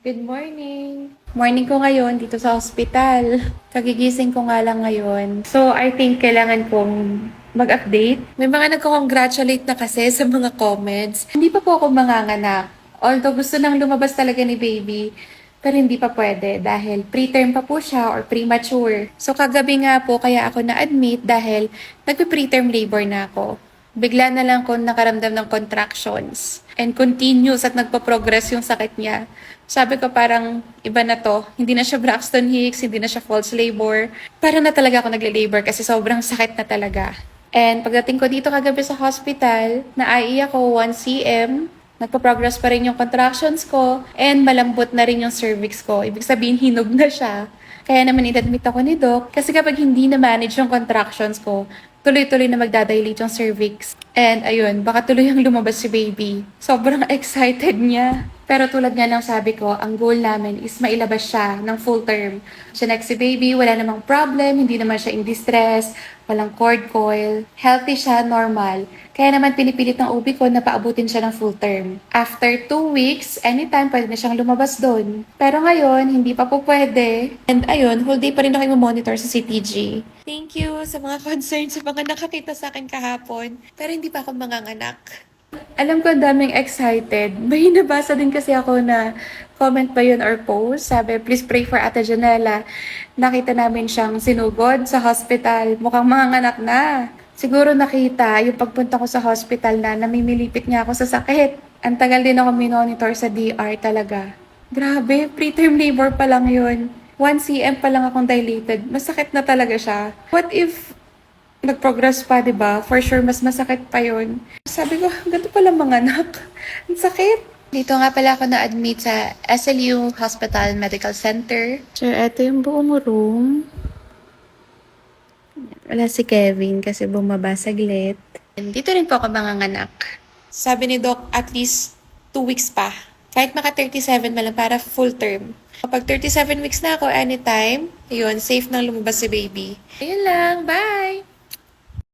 Good morning! Morning ko ngayon dito sa hospital. Kagigising ko nga lang ngayon. So, I think kailangan kong mag-update. May mga nagko-congratulate na kasi sa mga comments. Hindi pa po ako manganganak. Although gusto nang lumabas talaga ni baby, pero hindi pa pwede dahil preterm pa po siya or premature. So, kagabi nga po kaya ako na-admit dahil nagpe-preterm labor na ako. Bigla na lang ako nakaramdam ng contractions and continuous at nagpa-progress yung sakit niya. Sabi ko parang iba na to. Hindi na siya Braxton Hicks, hindi na siya false labor. Parang na talaga ako nagle-labor kasi sobrang sakit na talaga. And pagdating ko dito kagabi sa hospital, na-IE ako 1 cm, nagpa-progress pa rin yung contractions ko, and malambot na rin yung cervix ko. Ibig sabihin, hinog na siya. Kaya naman inadmit ako ni Doc, kasi kapag hindi na-manage yung contractions ko, tuloy-tuloy na magdadilate yung cervix. And ayun, baka tuloy ang lumabas si baby. Sobrang excited niya. Pero tulad nga ng sabi ko, ang goal namin is mailabas siya ng full term. Siya next si baby, wala namang problem, hindi naman siya in distress, walang cord coil, healthy siya, normal. Kaya naman pinipilit ng OB ko na paabutin siya ng full term. After 2 weeks, anytime pwede na siyang lumabas doon. Pero ngayon, hindi pa po pwede. And ayun, whole day pa rin ako monitor sa CTG. Thank you sa mga concerns sa mga nakakita sa akin kahapon. Pero hindi pa ako manganganak. Alam ko ang daming excited. May nabasa din kasi ako na comment pa yun or post. Sabi, please pray for Ate Janela. Nakita namin siyang sinugod sa hospital. Mukhang manganganak na. Siguro nakita yung pagpunta ko sa hospital na namimilipit niya ako sa sakit. Ang tagal din ako minonitor sa DR talaga. Grabe, preterm labor pa lang yun. 1 cm pa lang akong dilated. Masakit na talaga siya. What if nag-progress pa, 'di ba? For sure, mas masakit pa yon. Sabi ko, ganito pala mga anak. Ang sakit. Dito nga pala ako na-admit sa SLU Hospital Medical Center. So, eto yung buong room. Wala si Kevin kasi bumaba saglit. And dito rin po ako manganganak. Sabi ni Doc, at least 2 weeks pa. Kahit maka 37 man lang para full term. Kapag 37 weeks na ako, anytime, ayun, safe nang lumabas si baby. Ayun lang, bye!